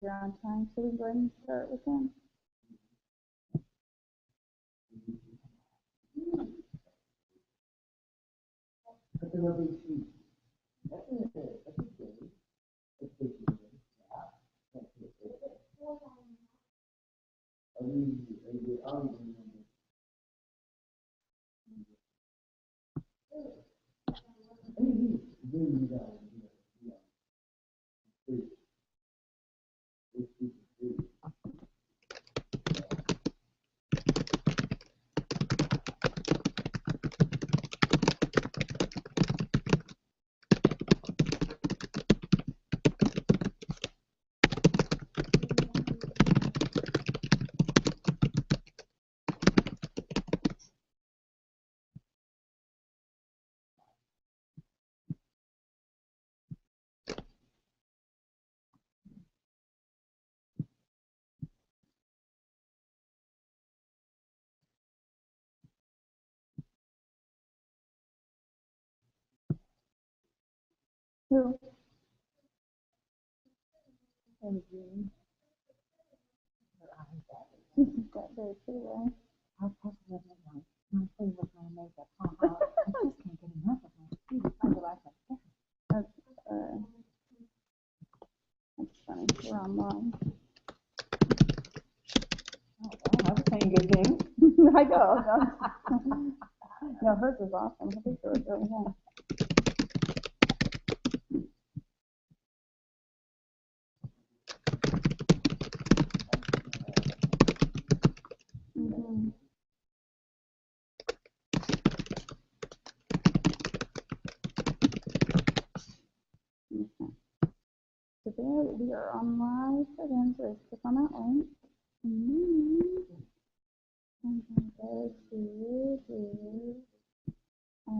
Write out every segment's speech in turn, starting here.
you're on time, so we can go ahead and start with him. Who? Jean. She's got very pretty, right? I'll post it at night. My favorite kind of makeup. I just can't get enough of my feet. I like that. That's funny. We're online. Oh, well, I was saying good things. I know. No, hers was awesome. Her picture was really nice. So there, we are on live for them, so click on that link. And then go to our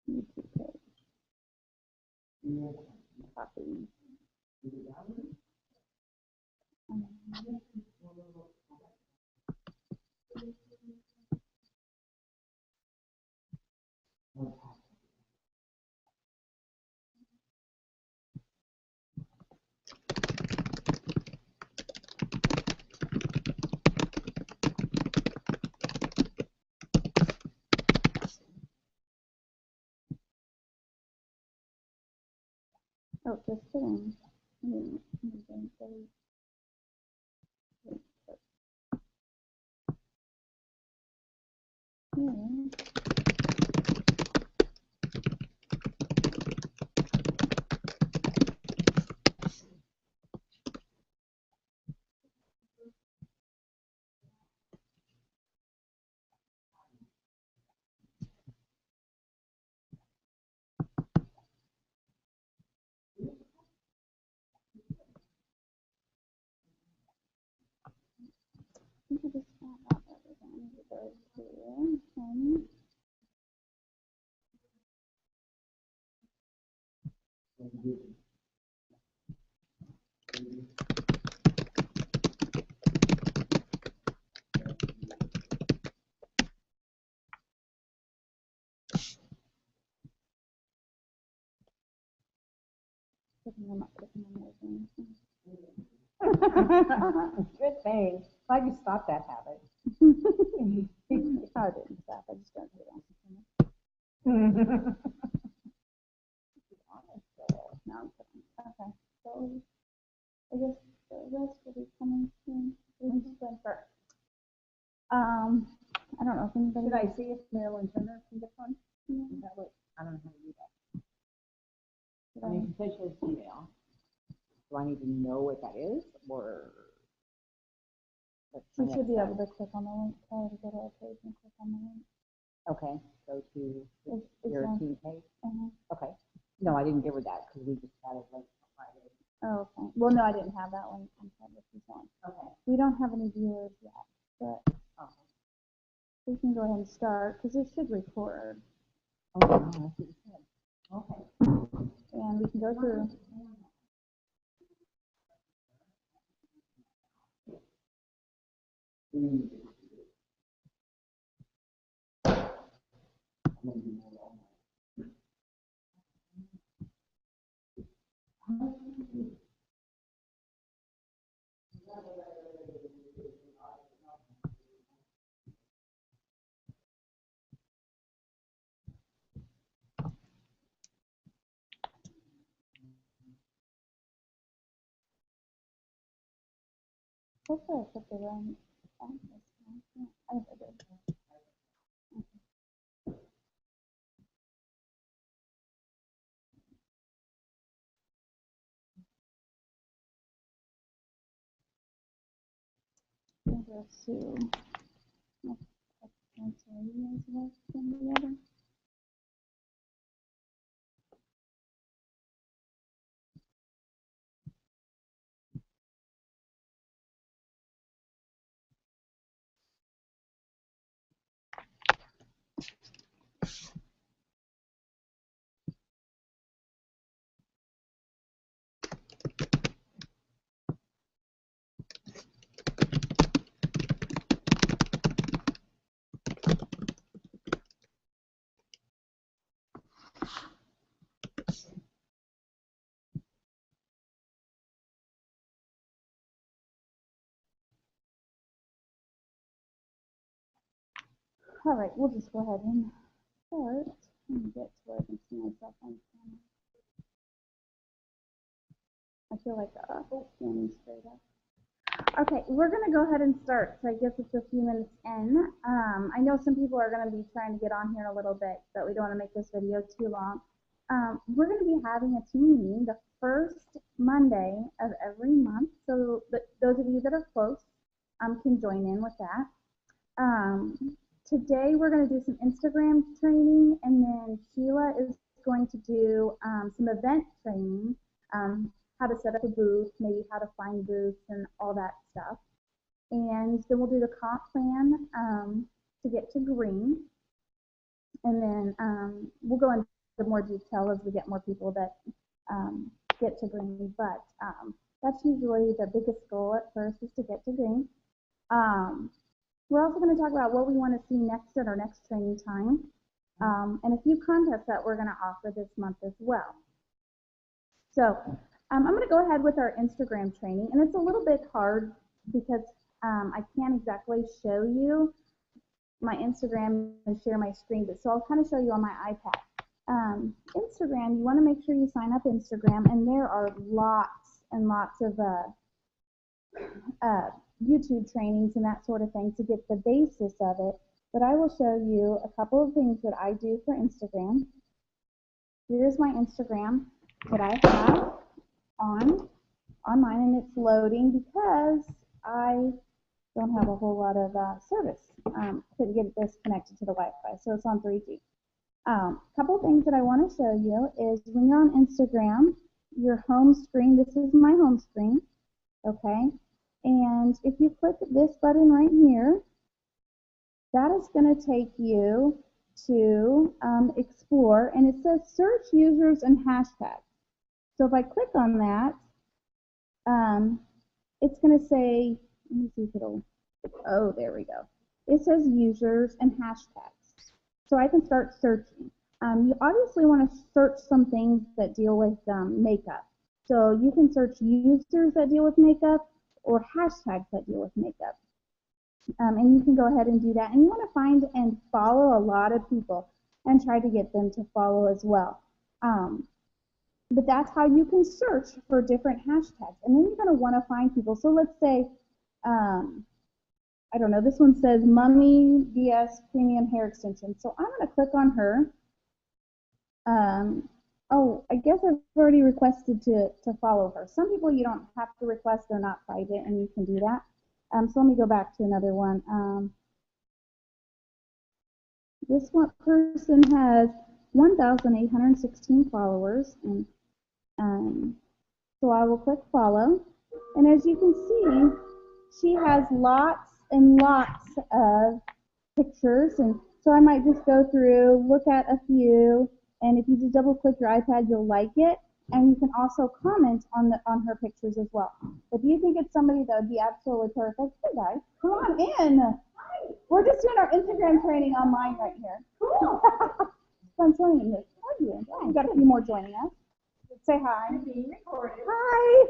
YouTube page. Copy. Oh, just kidding. I think I just found out everything. Go to I'm not clicking on those things. Good thing. Glad you stopped that habit. I didn't stop. I just don't do it. No, I'm kidding. Okay, so I guess the rest will be coming soon. I don't know if anybody. Should I see if Marilyn Turner can get one? Is that what? I don't know how to do that. I mean, she said she has email. Do I need to know what that is, or? You should be able to click on the link. Try to go to our page and click on the link. Okay, go to your team page. Okay. No, I didn't give her that because we just had it like Friday. Oh, okay. Well, no, I didn't have that link. Okay. We don't have any viewers yet, but we can go ahead and start because it should record. Oh, that's what you said. Okay. And we can go through. Hopefully I put the right font this time. I think I did. Number 2. Cancel you guys work from the other. All right, we'll just go ahead and start and get to where I can see myself on camera. I feel like standing straight up. Okay, we're going to go ahead and start. So I guess it's a few minutes in. I know some people are going to be trying to get on here a little bit, but we don't want to make this video too long. We're going to be having a team meeting the first Monday of every month. So those of you that are close can join in with that. Today we're going to do some Instagram training, and then Sheila is going to do some event training, how to set up a booth, maybe how to find booths and all that stuff. And then we'll do the comp plan to get to green. And then we'll go into more detail as we get more people that get to green. But that's usually the biggest goal at first, is to get to green. We're also going to talk about what we want to see next at our next training time, and a few contests that we're going to offer this month as well. So I'm going to go ahead with our Instagram training, and it's a little bit hard because I can't exactly show you my Instagram and share my screen, but so I'll kind of show you on my iPad. Instagram, you want to make sure you sign up Instagram, and there are lots and lots of YouTube trainings and that sort of thing to get the basis of it. But I will show you a couple of things that I do for Instagram. Here's my Instagram that I have on mine, and it's loading because I don't have a whole lot of service. Couldn't get this connected to the Wi-Fi, so it's on 3G. Couple of things that I want to show you is when you're on Instagram, your home screen, this is my home screen, okay? And if you click this button right here, that is going to take you to Explore, and it says search users and hashtags. So if I click on that, it's going to say, let me see if it'll, oh, there we go. It says users and hashtags. So I can start searching. You obviously want to search some things that deal with makeup. So you can search users that deal with makeup or hashtags that deal with makeup. And you can go ahead and do that. And you want to find and follow a lot of people and try to get them to follow as well. But that's how you can search for different hashtags. And then you're going to want to find people. So let's say, I don't know, this one says Mummy DS Premium Hair Extension. So I'm going to click on her. Oh, I guess I've already requested to follow her. Some people you don't have to request, they're not private, and you can do that. So let me go back to another one. This one person has 1,816 followers, and so I will click follow. And as you can see, she has lots and lots of pictures, and so I might just go through, look at a few, and if you just double click your iPad, you'll like it. And you can also comment on her pictures as well. If you think it's somebody that would be absolutely perfect, hey guys, come on in. Hi. We're just doing our Instagram training online right here. Cool. So I'm joining this. How are you? We've got a few more joining us. Say hi. You're being recorded. Hi.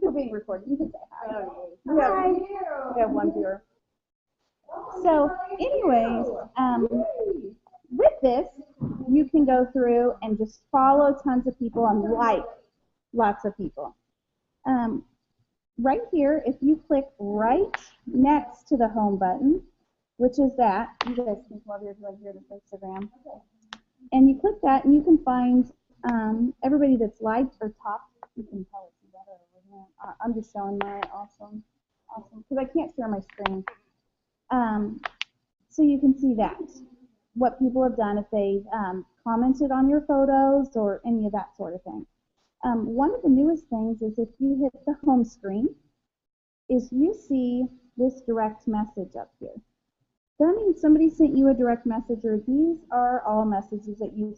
We're being recorded. You can say hi. Hi. We have one viewer. So, anyways, with this, you can go through and just follow tons of people and like lots of people. Right here, if you click right next to the home button, which is that, you guys can come over here to hear this Instagram, and you click that, and you can find everybody that's liked or topped. You can probably see better over here. I'm just showing my awesome, because I can't share my screen. So you can see that, what people have done, if they commented on your photos or any of that sort of thing. One of the newest things is if you hit the home screen, is you see this direct message up here. That means somebody sent you a direct message, or these are all messages that you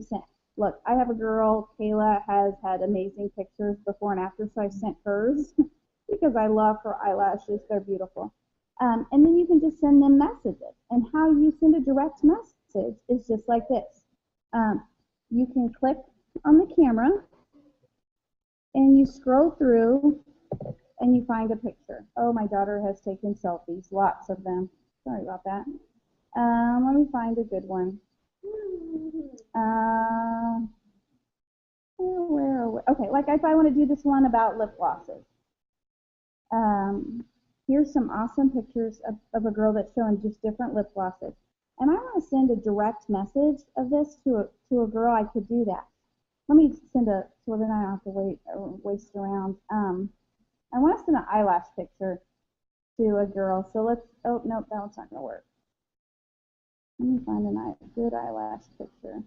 sent. Look, I have a girl, Kayla, has had amazing pictures before and after, so I sent hers because I love her eyelashes. They're beautiful. And then you can just send them messages. And how you send a direct message is just like this. You can click on the camera, and you scroll through, and you find a picture. Oh, my daughter has taken selfies, lots of them. Sorry about that. Let me find a good one. Okay, like if I want to do this one about lip glosses. Here's some awesome pictures of a girl that's showing just different lip glosses. And I want to send a direct message of this to a girl. I could do that. Let me send so then I don't have to waste around. I want to send an eyelash picture to a girl. So let's, oh, nope, that one's not going to work. Let me find a good eyelash picture.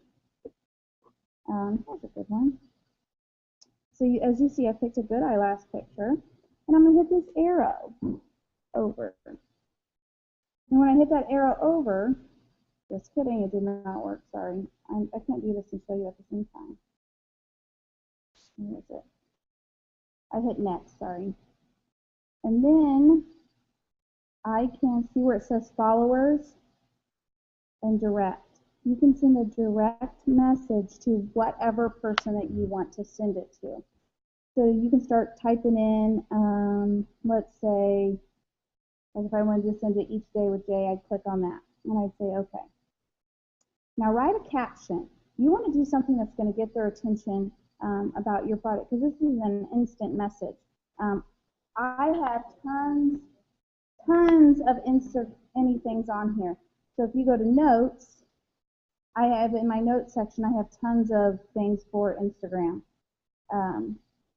Here's a good one. So as you see, I picked a good eyelash picture, and I'm going to hit this arrow over. And when I hit that arrow over, just kidding, it did not work, sorry. I can't do this and show you at the same time. Where is it? I hit next, sorry. And then I can see where it says followers and direct. You can send a direct message to whatever person that you want to send it to. So you can start typing in, let's say, like if I wanted to send it each day with Jay, I'd click on that and I'd say, okay. Now write a caption. You want to do something that's going to get their attention about your product, because this is an instant message. I have tons of anythings on here. So if you go to notes, I have in my notes section, I have tons of things for Instagram.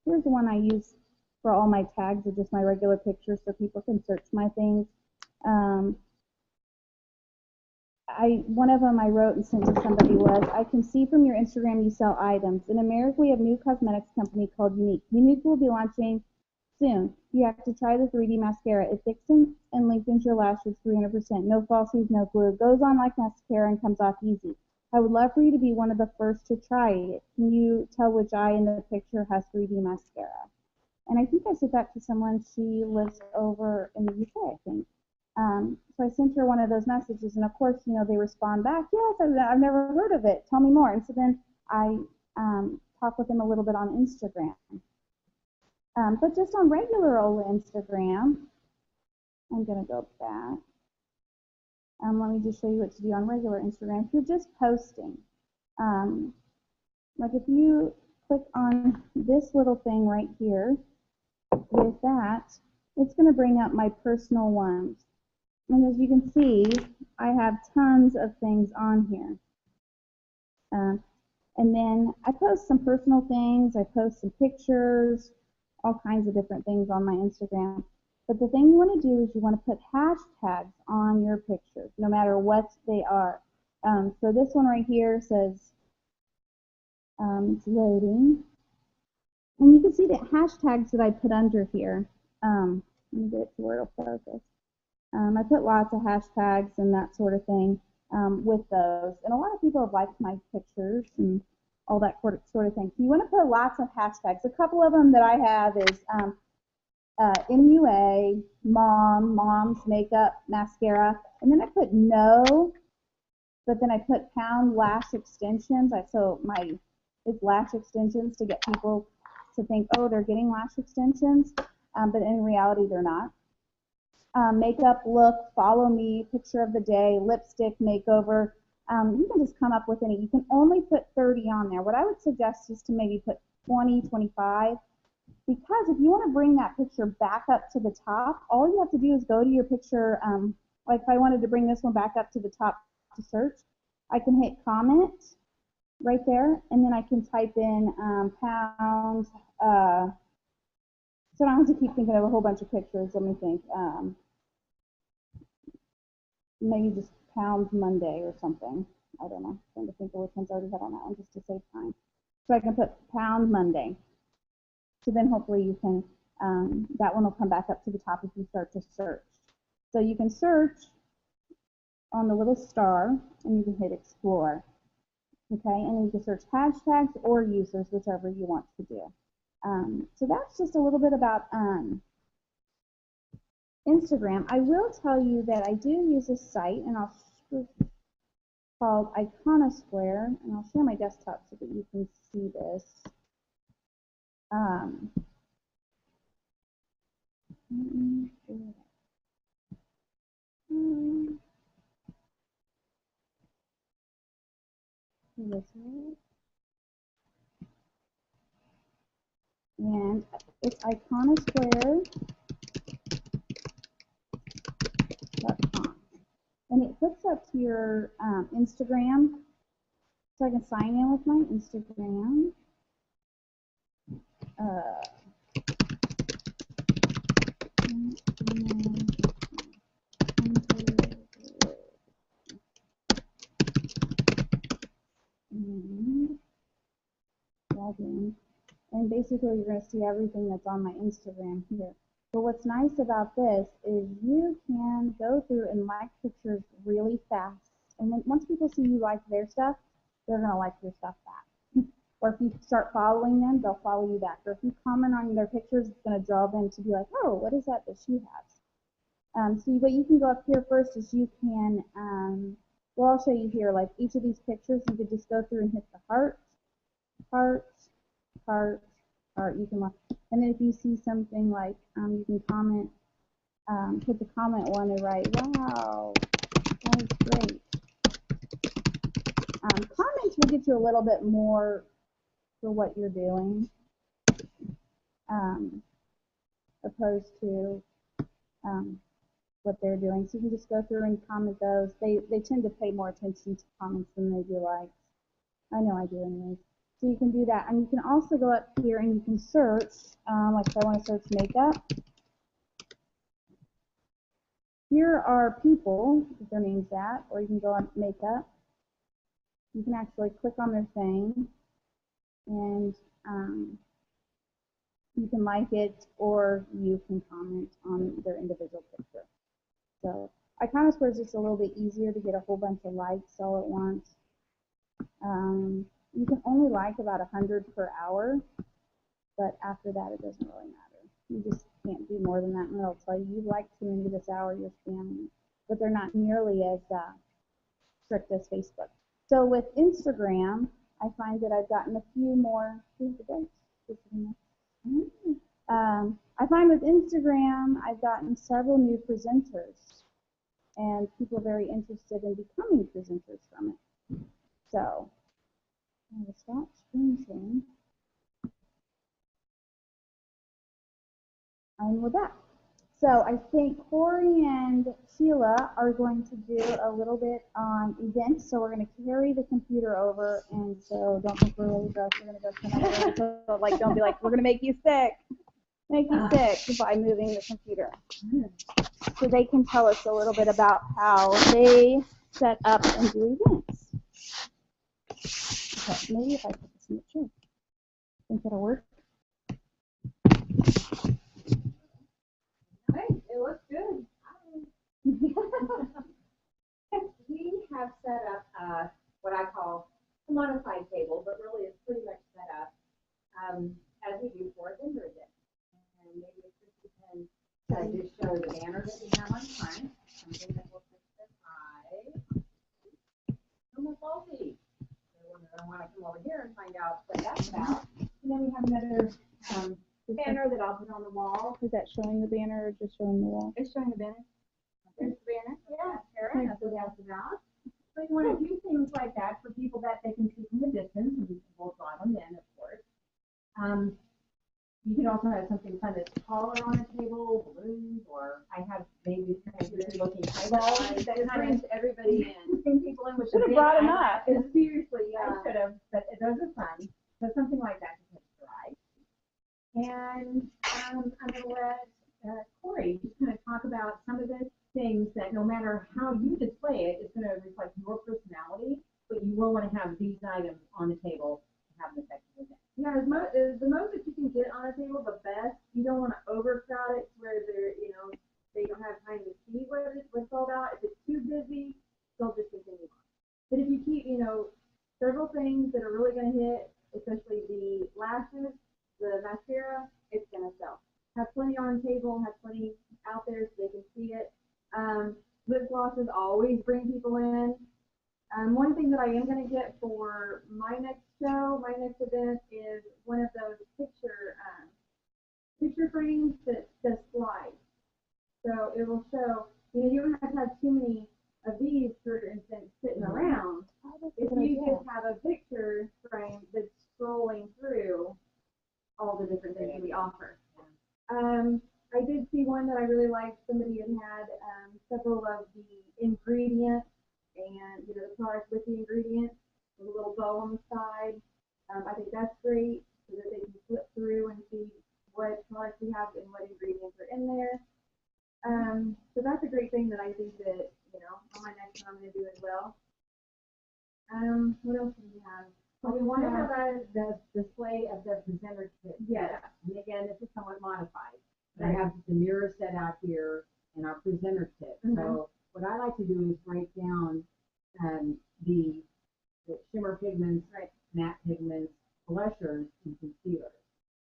Here's the one I use for all my tags, are just my regular pictures so people can search my things. One of them I wrote and sent to somebody was, I can see from your Instagram you sell items. In America, we have a new cosmetics company called Younique. Younique will be launching soon. You have to try the 3D mascara. It thickens and lengthens your lashes 300%. No falsies, no glue. It goes on like mascara and comes off easy. I would love for you to be one of the first to try it. Can you tell which eye in the picture has 3D mascara? And I think I sent that to someone. She lives over in the UK, I think. So I sent her one of those messages, and of course, you know, they respond back, yes, I've never heard of it. Tell me more. And so then I talk with them a little bit on Instagram. But just on regular old Instagram, I'm going to go back. Let me just show you what to do on regular Instagram. If you're just posting, like if you click on this little thing right here, with that, it's going to bring up my personal ones. And as you can see, I have tons of things on here. And then I post some personal things, I post some pictures, all kinds of different things on my Instagram. But the thing you want to do is you want to put hashtags on your pictures, no matter what they are. So this one right here says, it's loading. And you can see the hashtags that I put under here. Let me get it to where it'll focus. I put lots of hashtags and that sort of thing with those. And a lot of people have liked my pictures and all that sort of thing. So you want to put lots of hashtags. A couple of them that I have is MUA, mom's makeup, mascara. And then I put no, but then I put pound lash extensions. So my is lash extensions to get people to think, oh, they're getting lash extensions, but in reality, they're not. Makeup, look, follow me, picture of the day, lipstick makeover. You can just come up with any. You can only put 30 on there. What I would suggest is to maybe put 20, 25, because if you want to bring that picture back up to the top, all you have to do is go to your picture. Like if I wanted to bring this one back up to the top to search, I can hit comment right there, and then I can type in pounds. So I don't have to keep thinking of a whole bunch of pictures. Let me think. Maybe just pounds Monday or something. I don't know. I'm trying to think of which ones I already had on that one just to save time. So I can put pound Monday. So then hopefully you can, that one will come back up to the top if you start to search. So you can search on the little star and you can hit explore. Okay, and you can search hashtags or users, whichever you want to do. So that's just a little bit about Instagram. I will tell you that I do use a site, and called Iconosquare, and I'll share my desktop so that you can see this. And it's Iconosquare.com. And it hooks up to your Instagram, so I can sign in with my Instagram. And log in. And basically you're going to see everything that's on my Instagram here. But what's nice about this is you can go through and like pictures really fast. And then once people see you like their stuff, they're going to like your stuff back. Or if you start following them, they'll follow you back. Or if you comment on their pictures, it's going to draw them to be like, oh, what is that she has? So what you can go up here first is you can, well, I'll show you here, like each of these pictures, you could just go through and hit the heart, heart, heart, heart. You can look. And then if you see something like, you can comment, hit the comment one and write, wow, that is great. Comments will get you a little bit more for what you're doing, opposed to what they're doing. So you can just go through and comment those. They tend to pay more attention to comments than they do likes. I know I do anyways. So you can do that. And you can also go up here and you can search, like if I want to search makeup. Here are people, if their name's that, or you can go on makeup. You can actually click on their thing and you can like it or you can comment on their individual picture. So Iconosquare is just a little bit easier to get a whole bunch of likes all at once. You can only like about 100 per hour, but after that it doesn't really matter. You just can't do more than that, and they'll tell you, you've liked too many this hour, you're spamming. But they're not nearly as strict as Facebook. So with Instagram, I find that I've gotten a few more. I find with Instagram, I've gotten several new presenters, and people are very interested in becoming presenters from it. So, I will stop screen sharing. And we're back. So I think Corey and Sheila are going to do a little bit on events. So we're going to carry the computer over, and so don't think we're really gross. We're going to go to another room. So like, don't be like, we're going to make you sick by moving the computer. So they can tell us a little bit about how they set up and do events. Okay, maybe if I put this in the chair, think that'll work. It looks good. We have set up what I call a modified table, but really it's pretty much set up as we do for a vendor event. And maybe if you can just show the banner that we have on front, something that will fix the eye. Almost all these. They're one of going to want to come over here and find out what that's about. And then we have another banner that I'll put on the wall. Is that showing the banner or just showing the wall? It's showing the banner. There's the banner. Yeah, Sarah, that's what that's about. So you want to do things like that for people that they can see from a distance, and we'll draw them in, of course. You can also have something kind of taller on the table, balloons, or I have maybe kind of weird looking eyeballs that brings everybody in. Bring people in with should have brought them up. Seriously, yeah, I should have, but those are fun. So something like that to try. And I'm going to let Corey just kind of talk about some of the things that no matter how you display it, it's going to reflect your personality, but you will want to have these items on the table to have an effective event. Yeah, the most that you can get on a table, the best. You don't want to overcrowd it where they don't have time to see what's all about. If it's too busy, they'll just continue on. But if you keep, several things that are really going to hit, especially the lashes, the mascara, it's going to sell. Have plenty on the table, have plenty out there so they can see it. Lip glosses always bring people in. One thing that I am going to get for my next event is one of those picture frames that slide. So it will show, you don't have to have too many of these, for instance, sitting around. If you just have a picture frame that's scrolling through all the different things that we offer. I did see one that I really liked. Somebody had several of the ingredients and the products with the ingredients with a little bow on the side. I think that's great so that they can flip through and see what products we have and what ingredients are in there. So that's a great thing that I think that on my next one I'm going to do as well. What else do we have? Well, we want to have the display of the presenter kit. Yeah. And again, this is somewhat modified. I have the mirror set out here and our presenter kit. Mm-hmm. So what I like to do is break down the shimmer pigments, matte pigments, blushers, and concealers.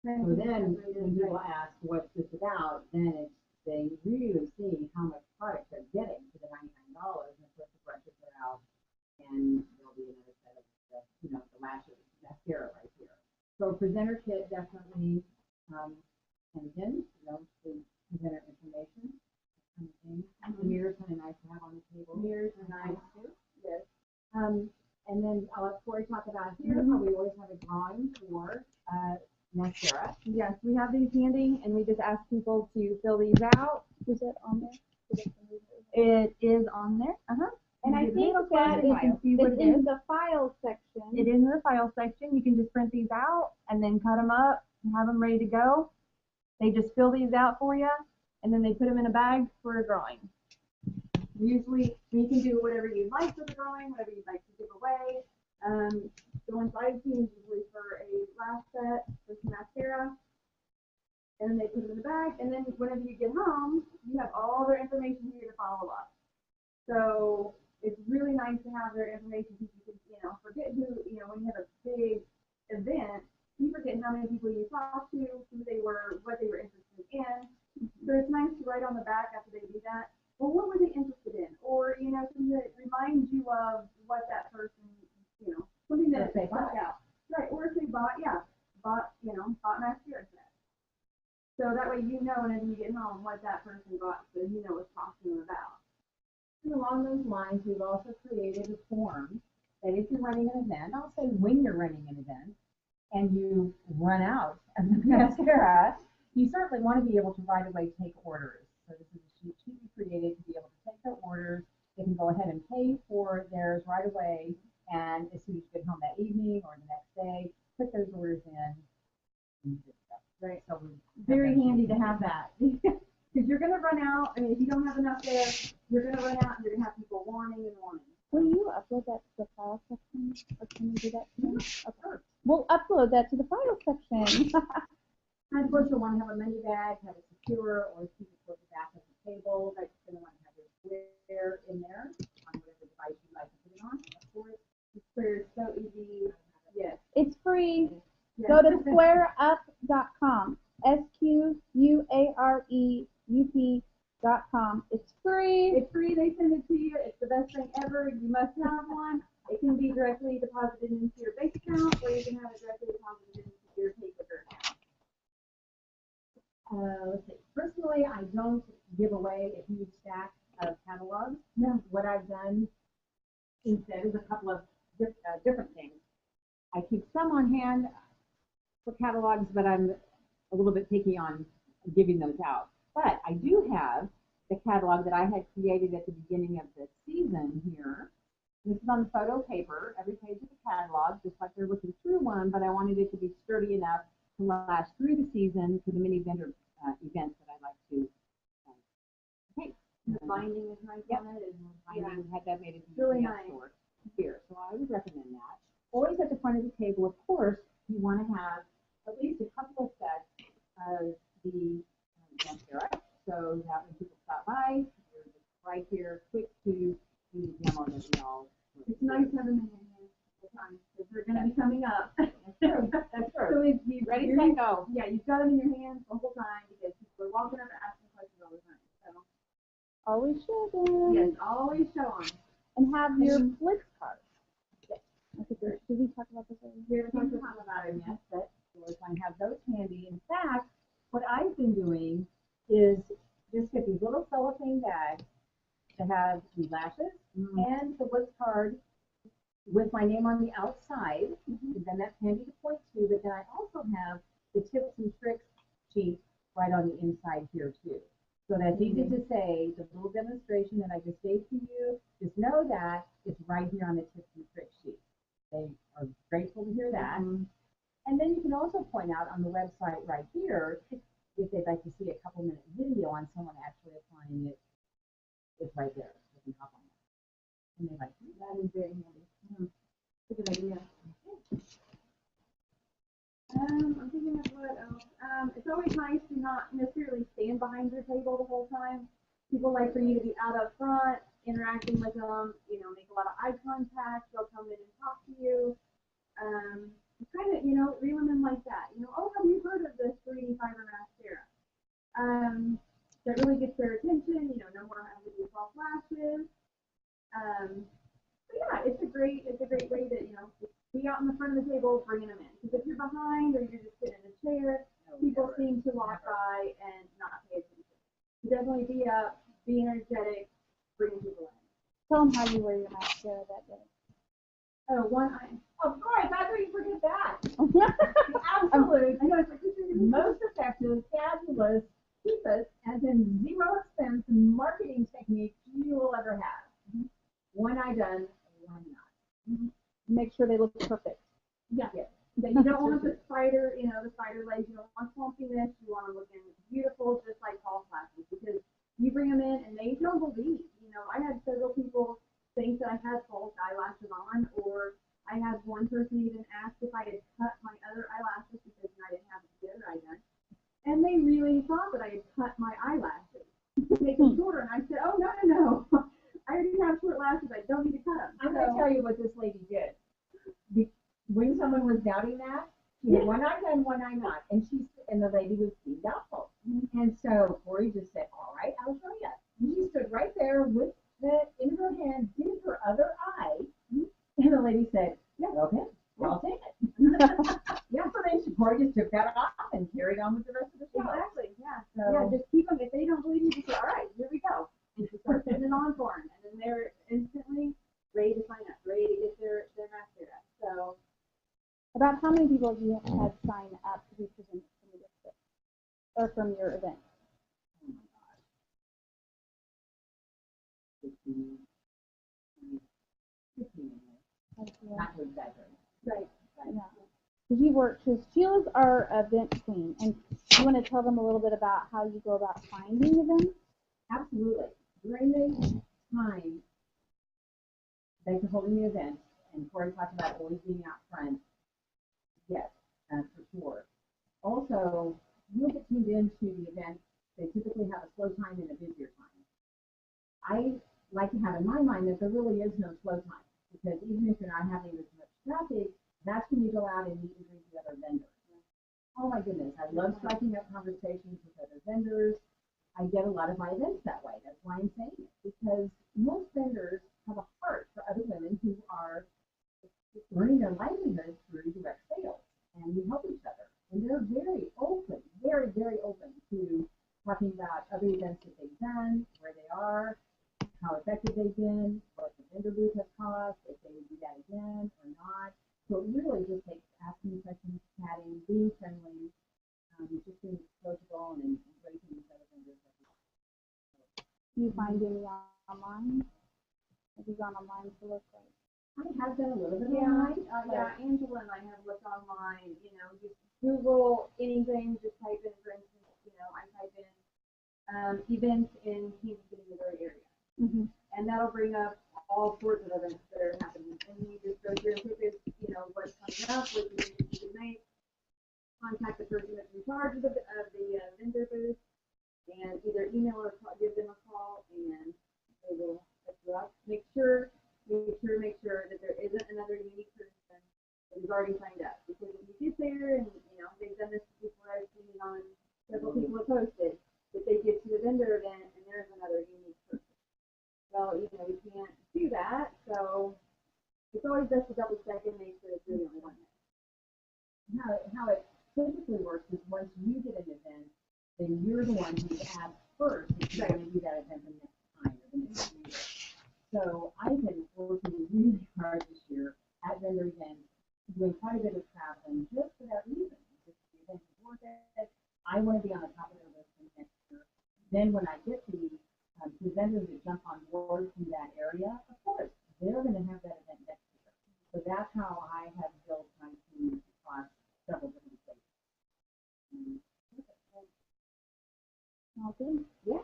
So then when people ask what's this about, then they really see how much product they're getting for the $99, and of course the brushes are out, and there'll be another set of the lashes, mascara right here. So presenter kit definitely, and again, the presenter information kind of thing. Mm-hmm. The mirror's kind of nice to have on the table. Mirrors are nice too. Yes. And then I'll let Corey talk about here how we always have a drawing for mascara. Yes, we have these handy, and we just ask people to fill these out. Is it on there? It is on there. And I think that it's in the file section. It is in the file section. You can just print these out and then cut them up and have them ready to go. They just fill these out for you, and then they put them in a bag for a drawing. Usually, you can do whatever you'd like for the drawing, whatever you'd like to give away. The ones I've seen is usually for a last set with mascara, and then they put them in the bag, and then whenever you get home, you have all their information here to follow up. So it's really nice to have their information because you can, forget who, when you have a big event, you forget how many people you talked to, who they were, what they were interested in. So it's nice to write on the back after they do that. Well, what were they interested in? Or, something that reminds you of what that person, something that they bought out. Right, or if they bought mascara set. So that way whenever you get home what that person bought, so you know what to talk to them about. And along those lines, we've also created a form that if you're running an event, I'll say when you're running an event, and you run out of the mascara, you certainly want to be able to right away take orders. So this is a sheet we created to be able to take their orders. They can go ahead and pay for theirs right away, and as soon as you get home that evening or the next day, put those orders in. Right. So very handy to have that. Because you're going to run out. I mean, if you don't have enough there, you're going to run out, and you're going to have people wanting and wanting. Will you upload that to the file section, or can you do that too? Okay. We'll upload that to the file section. And of course, you'll want to have a menu bag, have it secure, or keep it toward the back of the table. Like you're going to want to have your square in there on whatever device you like to put it on. Of course, the square is so easy. Yes. It's free. Yes. Go to squareup.com. SQUAREUP.com. It's free. It's free. They send it to you. It's the best thing ever. You must have one. It can be directly deposited into your bank account, or you can have it directly deposited into your paper account. Let's see. Personally, I don't give away a huge stack of catalogs. No. What I've done instead is a couple of different things. I keep some on hand for catalogs, but I'm a little bit picky on giving those out. But I do have the catalog that I had created at the beginning of the season here. This is on photo paper, every page of the catalog, just like they're looking through one, but I wanted it to be sturdy enough to last through the season for the mini vendor events that I like to take. The binding is nice on it. I had that made it really nice here, so I would recommend that. Always at the front of the table, of course, you want to have at least a couple of sets of the Mascara, so that when people stop by, you're just right here, quick to do the demo that we all. It's nice having them in here all the time because they're going to be coming up. That's true. That's true. So if you Ready, set, go. Yeah, you've got them in your hands the whole time because people are walking up and asking questions all the time. So Always show them. yes, always show them. And have your Blitz cards. Did we talk about this earlier? We haven't talked about it yet, but I have those handy. In fact, what I've been doing is just get these little cellophane bags to have the lashes and the Blitz card with my name on the outside, and then that's handy to point to, but then I also have the tips and tricks sheet right on the inside here too. So that's easy to say, the little demonstration that I just gave to you, just know that it's right here on the tips and tricks sheet. They are grateful to hear that. And then you can also point out on the website right here, if they'd like to see a couple-minute video on someone actually applying it, it's right there. You can hop on it. And they like that is very handy. It's a good idea. I'm thinking of what else. It's always nice to not necessarily stand behind your table the whole time. People like for you to be out up front, interacting with them, make a lot of eye contact. They'll come in and talk to you. Kind of, reel them in like that. Oh, have you heard of this 3D fiber mascara? That really gets their attention. No more having to do false lashes. But yeah, it's a great way to, be out in the front of the table, bringing them in. Because if you're behind or you're just sitting in a chair, people seem to walk by and not pay attention. So definitely be up, be energetic, bring people in. Tell them how you wear your mascara that day. Oh, one eye. Of course, I thought you forget that. Absolute. I know it's most effective, fabulous, cheapest, as in zero expense marketing technique you will ever have. One eye done, one not. Make sure they look perfect. Yeah. That you don't want the spider, the spider legs. You don't want clumpiness. You want them looking beautiful, just like false lashes. Because you bring them in and they don't believe. I had several people think that I had false eyelashes on, or I had one person even ask if I had cut my other eyelashes because I didn't have the other eye done. And they really thought that I had cut my eyelashes to make them shorter. And I said, oh, no. I already have short lashes. I don't need to cut them. I'm going to tell you what this lady did. When someone was doubting that, she had one eye done, one eye not. And the lady was being doubtful. And so Corey just said, all right, I'll show you. And she stood right there with in her hand, did her other eye. And the lady said, yeah, okay, I'll take it. Yeah, so then Corey just took that off and carried on with the rest of the show. Exactly, yeah. So, yeah, just keep them. If they don't believe you, just say, all right, here we go. And just start putting it on for them. And then they're instantly ready to sign up, ready to get their mascara. So, about how many people have you had sign up to be presented from your district or from your event? oh my gosh. 15, 15 not to exaggerate. right. Yeah. Because Sheila's our event queen, and you want to tell them a little bit about how you go about finding events? Absolutely. During the time that you're holding the event, and Corey talked about always being out front, yes, for sure. Also, you'll get tuned into the event. They typically have a slow time and a busier time. I like to have in my mind that there really is no slow time, because even if you're not having as much traffic, that's when you go out and meet and greet the other vendors. Oh my goodness, I love striking up conversations with other vendors. I get a lot of my events that way. That's why I'm saying it, because most vendors have a heart for other women who are earning their livelihood through direct sales, and we help each other. And they're very open, very, very open to talking about other events that they've done, where they are, how effective they've been, what the vendor booth has cost, if they would do that again or not. So it really just takes asking questions, chatting, being friendly, just being approachable and embracing each other vendors. Do you find any online? Have you gone online to look like? I have done a little bit Yeah, online. Angela and I have looked online, just Google anything, just type in, for instance, I type in events in Kansas City, Missouri area. Mm-hmm. And that'll bring up all sorts of events that are happening. And you just go through and pick this, what's coming up, what you think you can make, contact the person that's in charge of the vendor booth, and either email or give them a call, and they will set you up. Make sure that there isn't another unique person that is already signed up. Because if you get there and, they've done this before, I've seen it on several people have posted, that they get to the vendor event and there's another unique person. Well, we can't do that, so it's always best to double check and make sure it's really only one. How it typically works is once you get an event, then you're the one who's asked first if you're going to do that event the next time or the next year. So I've been working really hard this year at vendor events, doing quite a bit of traveling just for that reason. Just the event is worth it. I want to be on the top of their list for next year. Then when I get the vendors that jump on board from that area, of course, they're going to have that event next year. So that's how I have built my team across several different states. Okay. Yeah.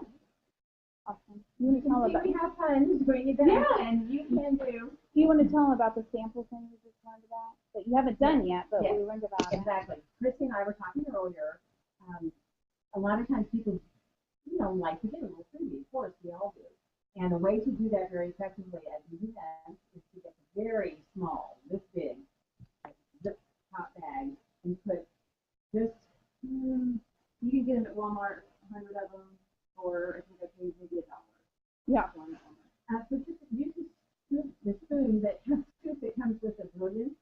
Awesome. You want to tell about? We have fun doing events, and you can do. Do you want to tell them about the sample thing you just learned about that you haven't done yet, but we learned about it? Exactly. Christy and I were talking earlier. A lot of times people, like to do a little freebie. Of course, we all do. And a way to do that very effectively at these events is to get a very small, this big, zip top bag, and put just, you can get them at Walmart, 100 of them, or I think I paid maybe $1. Yeah. So just use the spoon that comes with a brilliant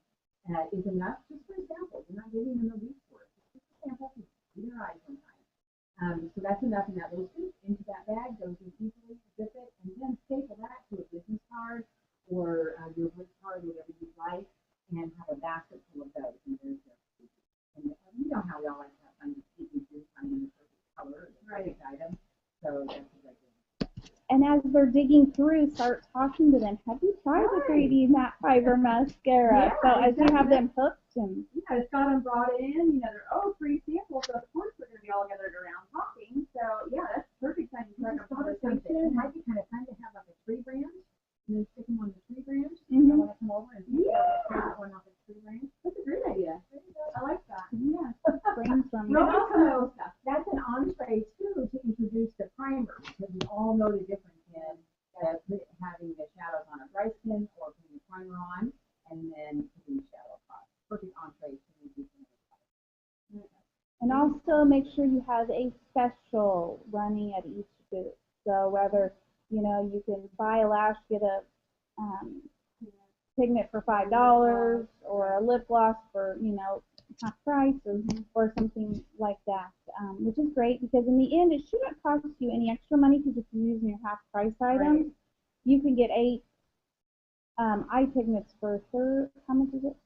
is enough just for a sample. You're not giving them a resource. It's just a sample to see their eyes sometimes. So that's enough in that little scoop. Into that bag goes in easily, zip it, and then staple that to a business card or your gift card, whatever you like, and have a basket full of those. And there's your food. And you know how we all like to have fun speaking through finding the perfect color or the perfect item. So that's a great thing. And as they're digging through, start talking to them. Have you tried the 3D matte fiber mascara? So as you have them hooked and It's got them brought in. They're free samples. So of course we're going to be all gathered around talking. So that's perfect time to start a conversation. It might be kind of fun to have like a tree branch and then stick them on the tree branch. Mhm. I want to come over and one off the tree branch. That's a great idea. I like that. Yeah. brainstorming. But also, that's an entree too to introduce the primer because we all know the difference in having the shadows on a dry skin or putting the primer on and then putting the shadow across. Perfect entree to introduce another color. And also make sure you have a special running at each booth. So whether, you can buy a lash, get a pigment for $5 or a lip gloss for, half price or something like that, which is great because in the end it shouldn't cost you any extra money because if you're using your half price items, you can get 8 eye pigments for how much is it?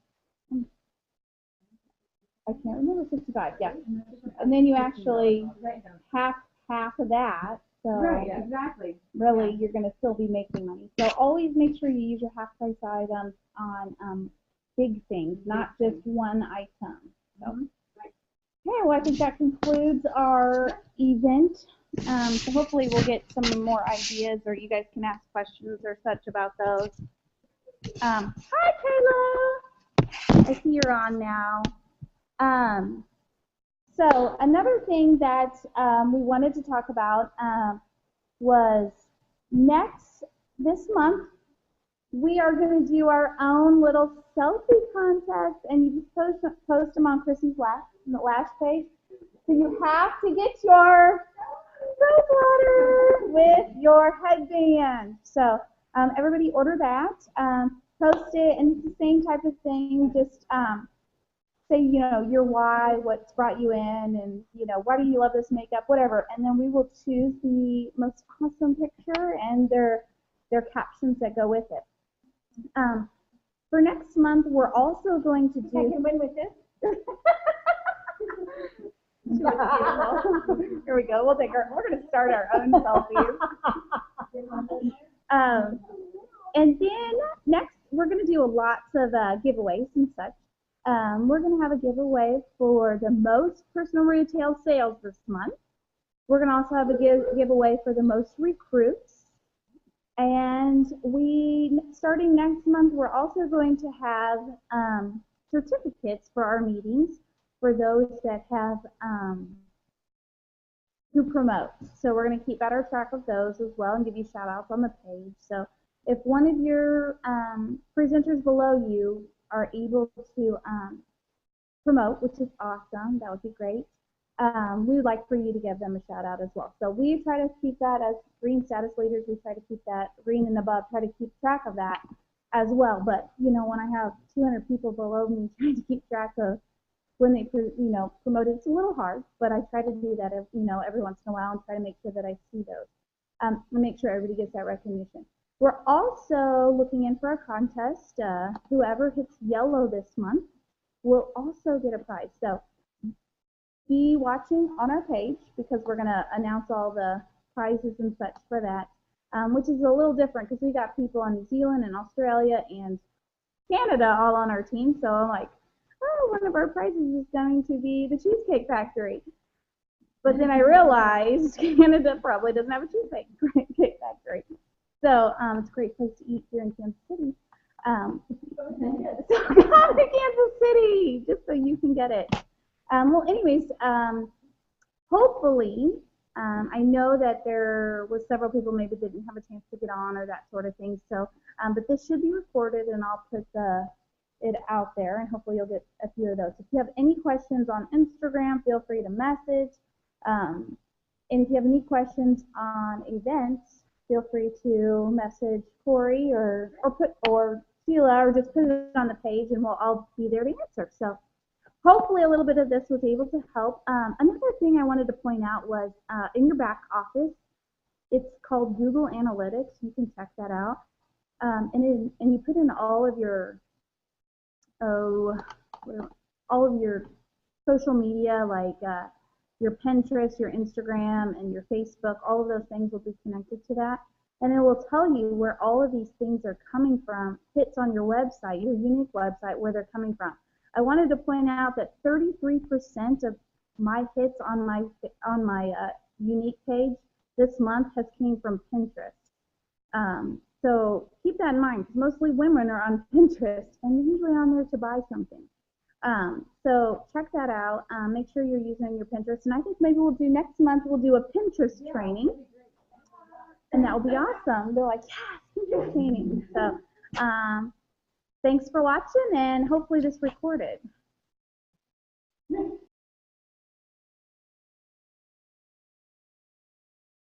I can't remember, 65, yeah. And then you actually half of that, so Exactly. really you're going to still be making money. So always make sure you use your half price items on big things, not just one item. So. Okay, well I think that concludes our event. So hopefully we'll get some more ideas or you guys can ask questions or such about those. Hi Kayla! I see you're on now. So another thing that we wanted to talk about was this month we are going to do our own little selfie contest, and you just post them on Chrissy's last page. So you have to get your rose water with your headband. So Everybody order that, post it, and it's the same type of thing. Just say, your why, what's brought you in, and, why do you love this makeup, whatever. And then we will choose the most awesome picture and their captions that go with it. For next month, we're also going to do. I can win with this. Here we go. We're going to start our own selfies. And then next, we're going to do lots of giveaways and such. We're going to have a giveaway for the most personal retail sales this month. We're going to also have a giveaway for the most recruits. And starting next month, we're also going to have certificates for our meetings for those that have who promote. So we're going to keep better track of those as well and give you shout outs on the page. So if one of your presenters below you are able to promote, which is awesome, that would be great. We would like for you to give them a shout out as well. So we try to keep that as green status leaders. We try to keep that green and above, try to keep track of that as well. But, when I have 200 people below me trying to keep track of when they, promote, it's a little hard, but I try to do that, every once in a while and try to make sure that I see those and make sure everybody gets that recognition. We're also looking in for a contest. Whoever hits yellow this month will also get a prize. So be watching on our page because we're going to announce all the prizes and such for that, which is a little different because we got people on New Zealand and Australia and Canada all on our team. So I'm like, oh, one of our prizes is going to be the Cheesecake Factory. But then I realized Canada probably doesn't have a cheesecake factory. So it's a great place to eat here in Kansas City. So come to Kansas City just so you can get it. Well, anyways, hopefully, I know that there was several people maybe didn't have a chance to get on or that sort of thing. So, but this should be recorded, and I'll put it out there, and hopefully you'll get a few of those. If you have any questions on Instagram, feel free to message. And if you have any questions on events, feel free to message Corey or Sheila, or just put it on the page, and I'll be there to answer. So hopefully a little bit of this was able to help. Another thing I wanted to point out was in your back office, it's called Google Analytics. You can check that out. And you put in all of your social media, like your Pinterest, your Instagram, and your Facebook. All of those things will be connected to that. And it will tell you where all of these things are coming from, hits on your website, your Younique website, where they're coming from. I wanted to point out that 33% of my hits on my Younique page this month has came from Pinterest. So keep that in mind, because mostly women are on Pinterest, and they're usually on there to buy something. So check that out. Make sure you're using your Pinterest. And I think maybe next month we'll do a Pinterest training. And that will be awesome. They're like, yes, Pinterest training. So thanks for watching, and hopefully this recorded.